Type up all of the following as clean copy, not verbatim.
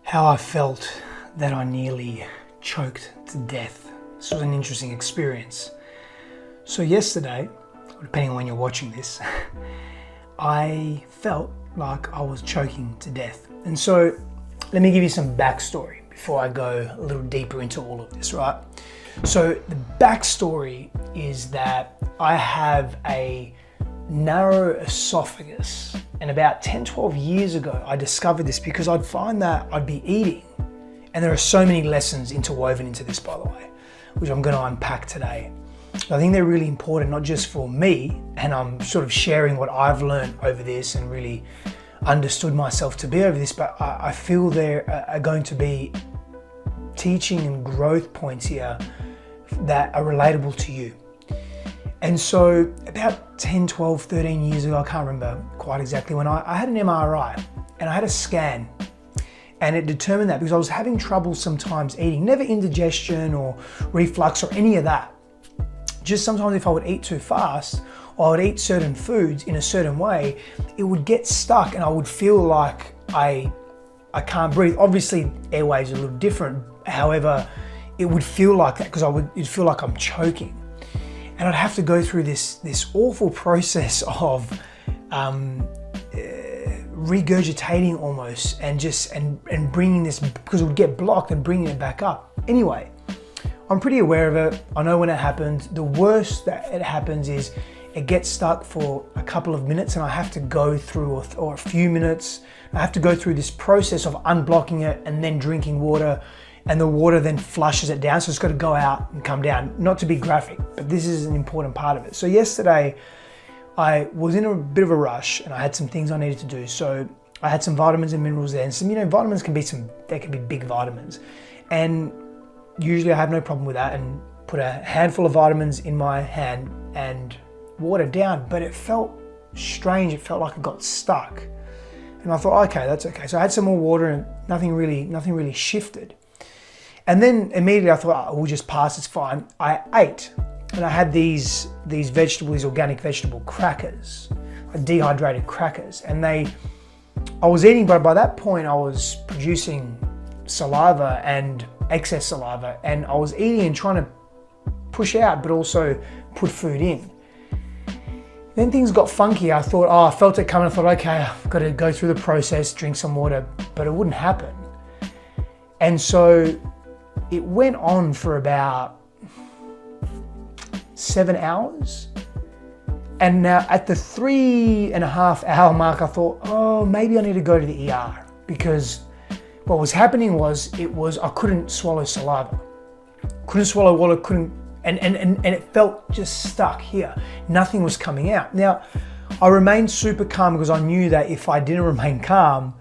how I felt that I nearly choked to death. This was an interesting experience. So yesterday, depending on when you're watching this, I felt like I was choking to death. And so let me give you some backstory before I go a little deeper into all of this, right? So the backstory is that I have a narrow esophagus, and about 10-12 years ago I discovered this because I'd find that I'd be eating, and there are so many lessons interwoven into this, by the way, which I'm going to unpack today. I think they're really important, not just for me, and I'm sort of sharing what I've learned over this and really understood myself to be over this, but I feel there are going to be teaching and growth points here that are relatable to you. And so about 10, 12, 13 years ago, I can't remember quite exactly, when I had an MRI and I had a scan, and it determined that because I was having trouble sometimes eating, never indigestion or reflux or any of that. Just sometimes if I would eat too fast or I would eat certain foods in a certain way, it would get stuck and I would feel like I can't breathe. Obviously airways are a little different. However, it would feel like that because it'd feel like I'm choking. And I'd have to go through this awful process of regurgitating almost and bringing this, because it would get blocked, and bringing it back up. Anyway, I'm pretty aware of it. I know when it happens. The worst that it happens is it gets stuck for a couple of minutes and I have to go through, or a few minutes, I have to go through this process of unblocking it and then drinking water, and the water then flushes it down. So it's got to go out and come down. Not to be graphic, but this is an important part of it. So yesterday I was in a bit of a rush and I had some things I needed to do. So I had some vitamins and minerals there, and some, vitamins can be big vitamins. And usually I have no problem with that, and put a handful of vitamins in my hand and water down, but it felt strange. It felt like it got stuck. And I thought, okay, that's okay. So I had some more water and nothing really shifted. And then immediately I thought, we'll just pass, it's fine. I ate, and I had these organic vegetable crackers, dehydrated crackers. And I was eating, but by that point I was producing saliva and excess saliva, and I was eating and trying to push out, but also put food in. Then things got funky. I thought, I felt it coming. I thought, okay, I've got to go through the process, drink some water, but it wouldn't happen. And so it went on for about 7 hours. And now at the 3.5 hour mark, I thought, maybe I need to go to the ER, because what was happening was I couldn't swallow saliva, couldn't swallow water, and it felt just stuck here. Nothing was coming out. Now, I remained super calm because I knew that if I didn't remain calm,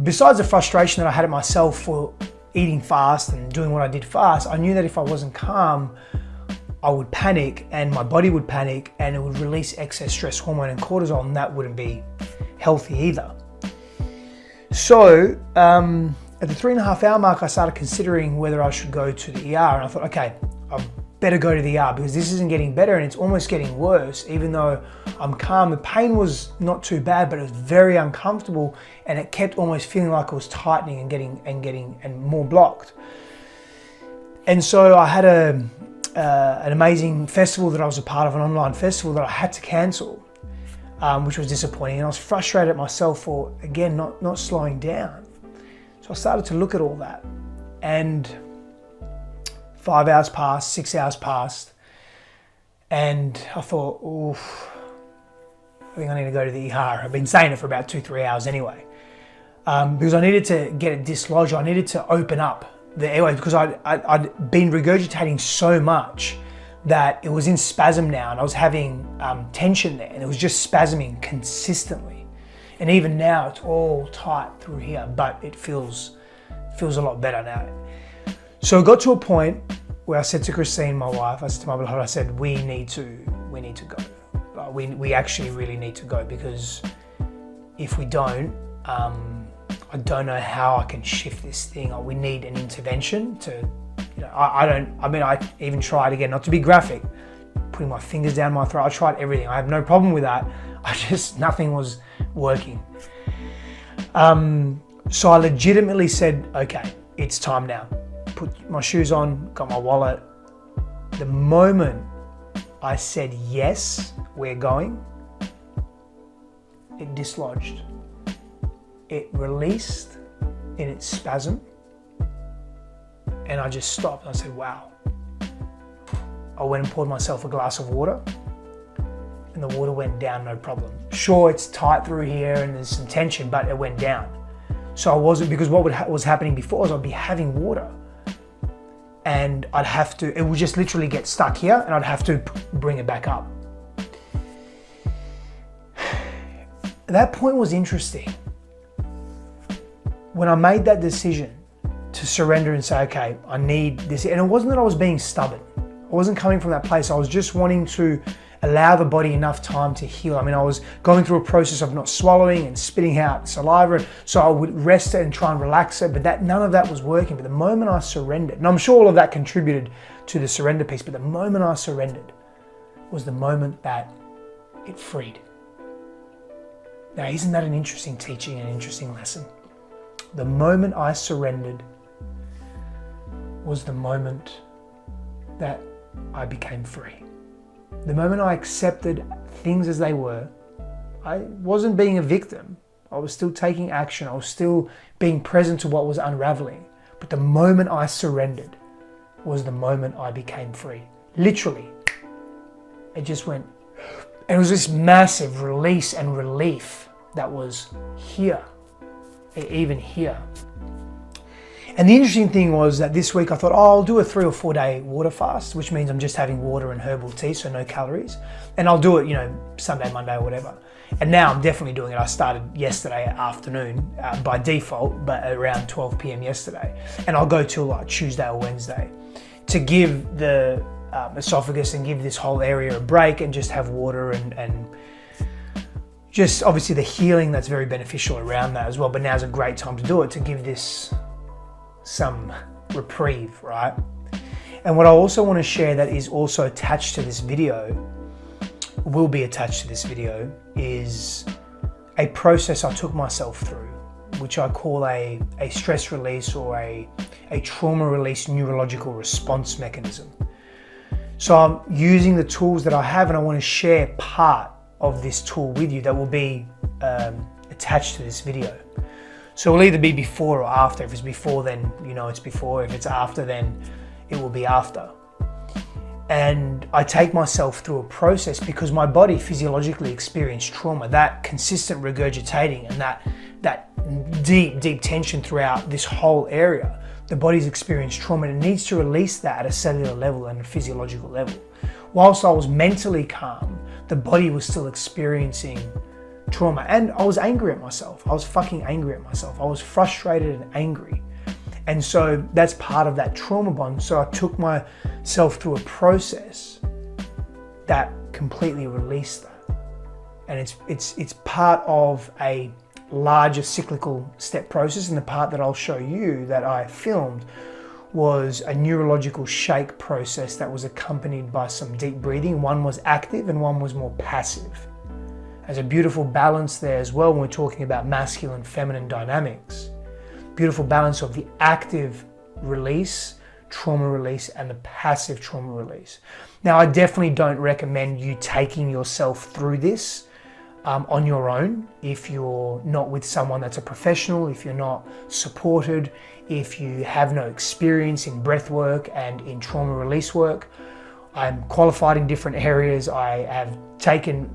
besides the frustration that I had at myself for eating fast and doing what I did fast, I knew that if I wasn't calm, I would panic and my body would panic and it would release excess stress hormone and cortisol, and that wouldn't be healthy either. So at the 3.5 hour mark, I started considering whether I should go to the ER, and I thought, okay, I better go to the ER because this isn't getting better and it's almost getting worse. Even though I'm calm, the pain was not too bad, but it was very uncomfortable, and it kept almost feeling like it was tightening and getting more blocked. And so I had an amazing festival that I was a part of, an online festival that I had to cancel, which was disappointing, and I was frustrated at myself for, again, not slowing down. So I started to look at all that, and 5 hours passed, 6 hours passed, and I thought, oof, I think I need to go to the ER. I've been saying it for about 2-3 hours anyway, because I needed to get it dislodged. I needed to open up the airways because I'd been regurgitating so much that it was in spasm now, and I was having tension there, and it was just spasming consistently. And even now it's all tight through here, but it feels a lot better now. So it got to a point where I said to Christine, my wife, I said to my beloved, I said, we need to go. We actually really need to go, because if we don't, I don't know how I can shift this thing. We need an intervention to, I even tried, again, not to be graphic, putting my fingers down my throat. I tried everything. I have no problem with that. Nothing was working. So I legitimately said, okay, it's time now. Put my shoes on, got my wallet. The moment I said, yes, we're going, it dislodged. It released in its spasm. And I just stopped. I said, wow. I went and poured myself a glass of water, and the water went down, no problem. Sure, it's tight through here and there's some tension, but it went down. So I wasn't, because what was happening before was I'd be having water and I'd have to, it would just literally get stuck here and I'd have to bring it back up. That point was interesting. When I made that decision to surrender and say, okay, I need this, and it wasn't that I was being stubborn. I wasn't coming from that place. I was just wanting to allow the body enough time to heal. I mean, I was going through a process of not swallowing and spitting out saliva, so I would rest it and try and relax it, but none of that was working. But the moment I surrendered, and I'm sure all of that contributed to the surrender piece, but the moment I surrendered was the moment that it freed. Now, isn't that an interesting teaching, an interesting lesson? The moment I surrendered was the moment that I became free. The moment I accepted things as they were, I wasn't being a victim. I was still taking action. I was still being present to what was unraveling. But the moment I surrendered was the moment I became free. Literally, it just went, and it was this massive release and relief that was here, even here. And the interesting thing was that this week I thought, oh, I'll do a 3 or 4 day water fast, which means I'm just having water and herbal tea, so no calories. And I'll do it, Sunday, Monday, or whatever. And now I'm definitely doing it. I started yesterday afternoon by default, but around 12 p.m. yesterday. And I'll go till like Tuesday or Wednesday to give the esophagus and give this whole area a break and just have water and just obviously the healing that's very beneficial around that as well. But now's a great time to do it, to give this some reprieve, right? And what I also want to share that is also attached to this video, will be attached to this video, is a process I took myself through, which I call a stress release or a trauma release neurological response mechanism. So I'm using the tools that I have, and I want to share part of this tool with you that will be attached to this video. So it will either be before or after. If it's before, then it's before. If it's after, then it will be after. And I take myself through a process because my body physiologically experienced trauma, that consistent regurgitating and that deep tension throughout this whole area. The body's experienced trauma and it needs to release that at a cellular level and a physiological level. Whilst I was mentally calm, the body was still experiencing trauma, and I was angry at myself. I was fucking angry at myself. I was frustrated and angry. And so that's part of that trauma bond. So I took myself through a process that completely released that. And it's part of a larger cyclical step process, and the part that I'll show you that I filmed was a neurological shake process that was accompanied by some deep breathing. One was active and one was more passive. There's a beautiful balance there as well when we're talking about masculine, feminine dynamics. Beautiful balance of the active release, trauma release, and the passive trauma release. Now, I definitely don't recommend you taking yourself through this on your own if you're not with someone that's a professional, if you're not supported, if you have no experience in breath work and in trauma release work. I'm qualified in different areas. I have taken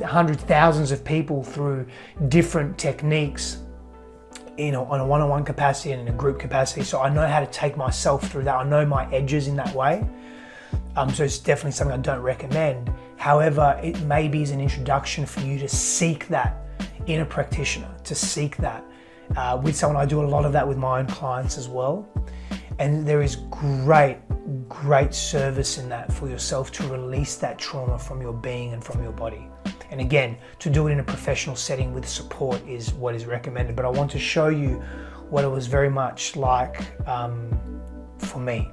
hundreds, thousands of people through different techniques, on a one-on-one capacity and in a group capacity. So I know how to take myself through that. I know my edges in that way. So it's definitely something I don't recommend. However, it maybe is an introduction for you to seek that in a practitioner, to seek that with someone. I do a lot of that with my own clients as well. And there is great service in that for yourself to release that trauma from your being and from your body. And again, to do it in a professional setting with support is what is recommended. But I want to show you what it was very much like for me.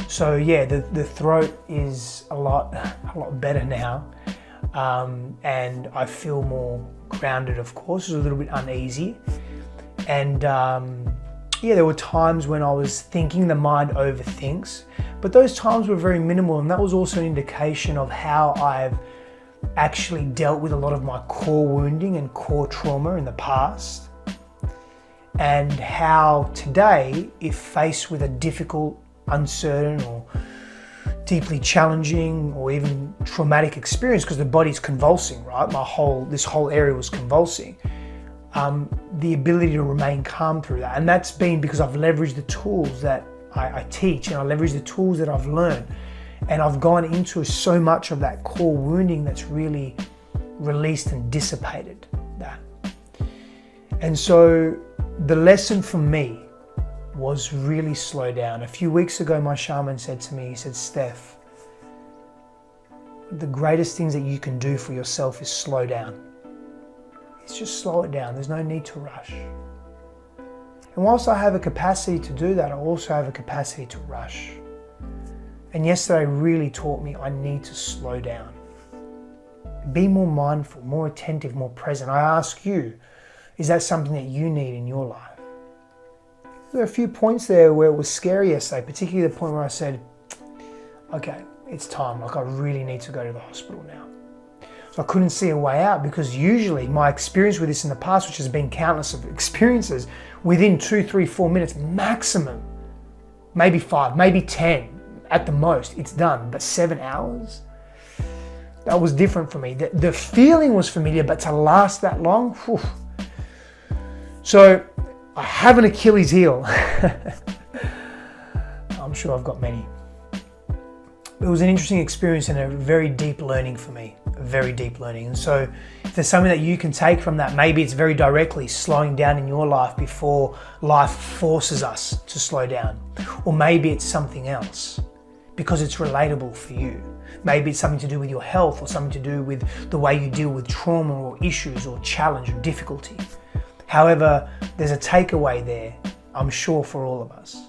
So yeah, the throat is a lot better now. And I feel more grounded, of course. It's a little bit uneasy. And yeah, there were times when I was thinking, the mind overthinks, but those times were very minimal, and that was also an indication of how I've actually dealt with a lot of my core wounding and core trauma in the past, and how today, if faced with a difficult, uncertain, or deeply challenging or even traumatic experience, because the body's convulsing, right? This whole area was convulsing. The ability to remain calm through that. And that's been because I've leveraged the tools that I teach, and I leverage the tools that I've learned. And I've gone into so much of that core wounding that's really released and dissipated that. And so the lesson for me was really slow down. A few weeks ago, my shaman said to me, he said, Steph, the greatest things that you can do for yourself is slow down. It's just slow it down. There's no need to rush. And whilst I have a capacity to do that, I also have a capacity to rush. And yesterday really taught me I need to slow down. Be more mindful, more attentive, more present. I ask you, is that something that you need in your life? There are a few points there where it was scary yesterday, particularly the point where I said, okay, it's time, like I really need to go to the hospital now. So I couldn't see a way out, because usually my experience with this in the past, which has been countless of experiences, within 2, 3, 4 minutes maximum, maybe 5, maybe 10 at the most, it's done. But 7 hours? That was different for me. The feeling was familiar, but to last that long, whew. So I have an Achilles heel. I'm sure I've got many. It was an interesting experience and a very deep learning for me, a very deep learning. And so if there's something that you can take from that, maybe it's very directly slowing down in your life before life forces us to slow down. Or maybe it's something else because it's relatable for you. Maybe it's something to do with your health, or something to do with the way you deal with trauma or issues or challenge or difficulty. However, there's a takeaway there, I'm sure, for all of us.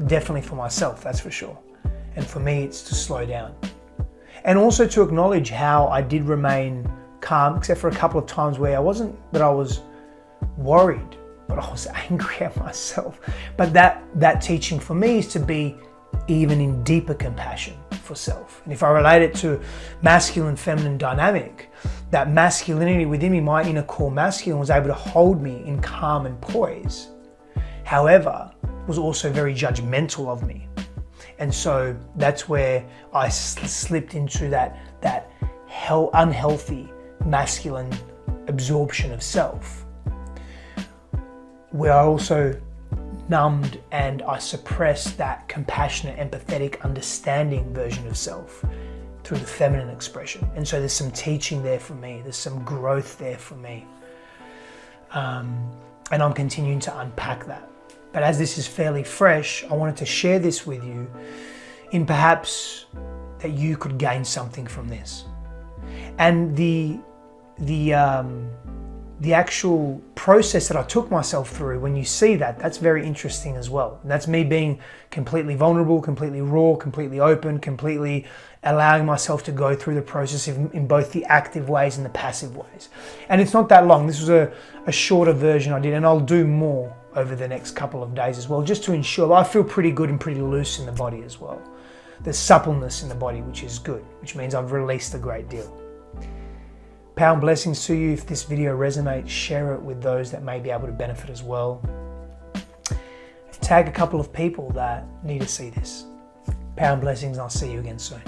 Definitely for myself, that's for sure. And for me, it's to slow down. And also to acknowledge how I did remain calm, except for a couple of times where I wasn't that I was worried, but I was angry at myself. But that teaching for me is to be even in deeper compassion for self. And if I relate it to masculine, feminine dynamic, that masculinity within me, my inner core masculine, was able to hold me in calm and poise. However, was also very judgmental of me. And so that's where I slipped into that unhealthy masculine absorption of self, where I also numbed and I suppressed that compassionate, empathetic, understanding version of self through the feminine expression. And so there's some teaching there for me, there's some growth there for me. And I'm continuing to unpack that. But as this is fairly fresh, I wanted to share this with you in perhaps that you could gain something from this. And the actual process that I took myself through, when you see that, that's very interesting as well. And that's me being completely vulnerable, completely raw, completely open, completely allowing myself to go through the process in both the active ways and the passive ways. And it's not that long. This was a shorter version I did, and I'll do more over the next couple of days as well, just to ensure I feel pretty good and pretty loose in the body as well. There's suppleness in the body, which is good, which means I've released a great deal. Power and blessings to you. If this video resonates, share it with those that may be able to benefit as well. Tag a couple of people that need to see this. Power and blessings, and I'll see you again soon.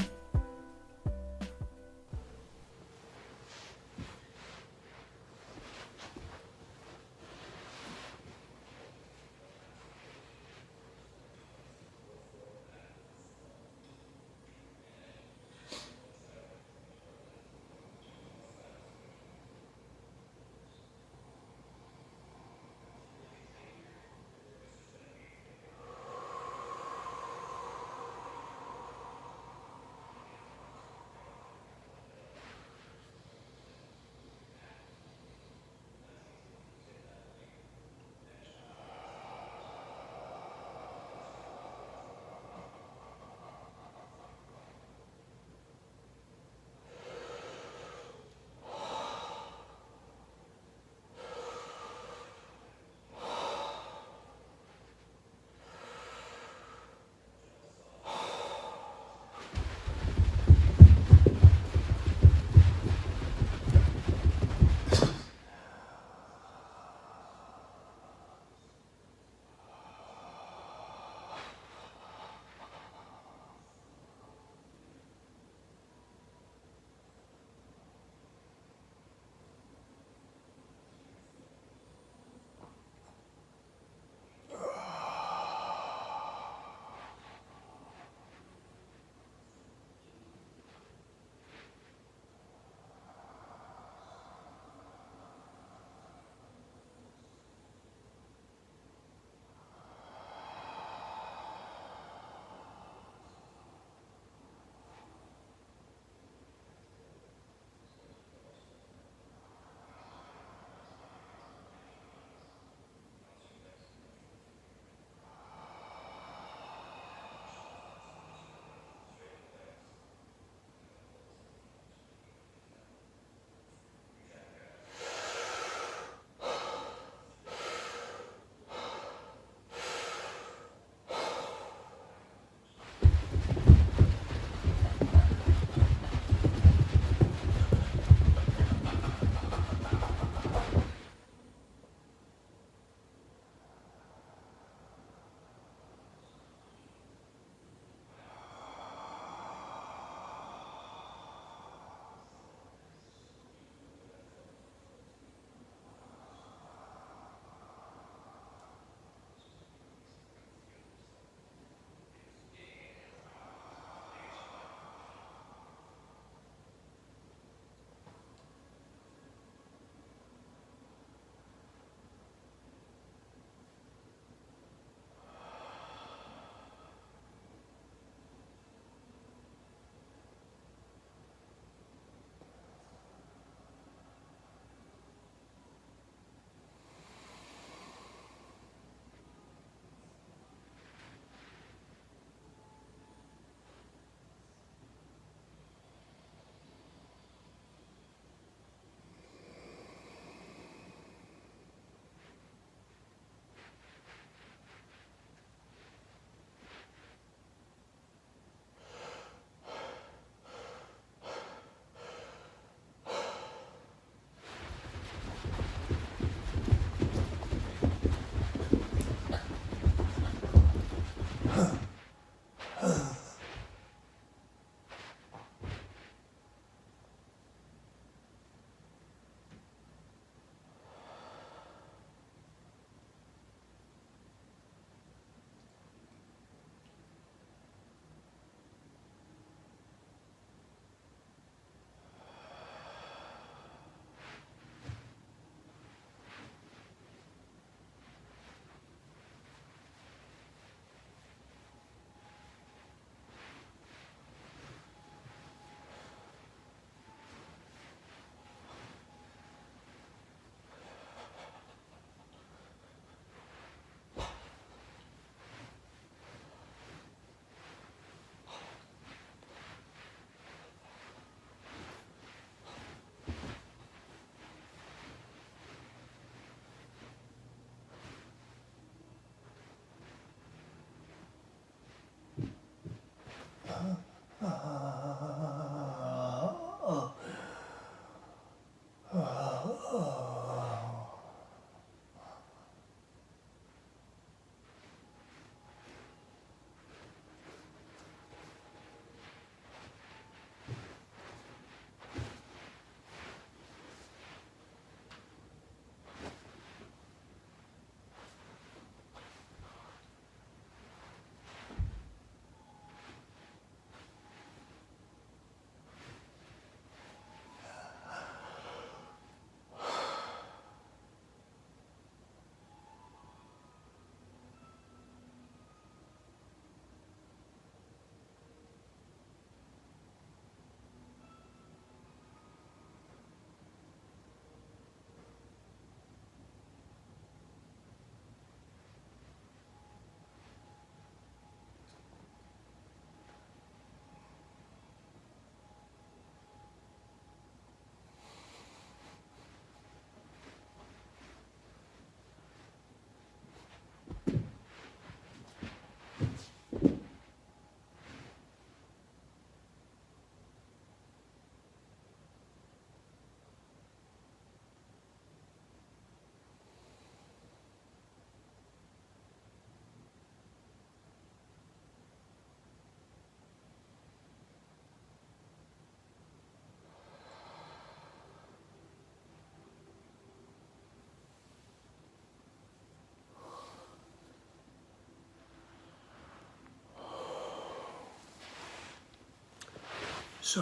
So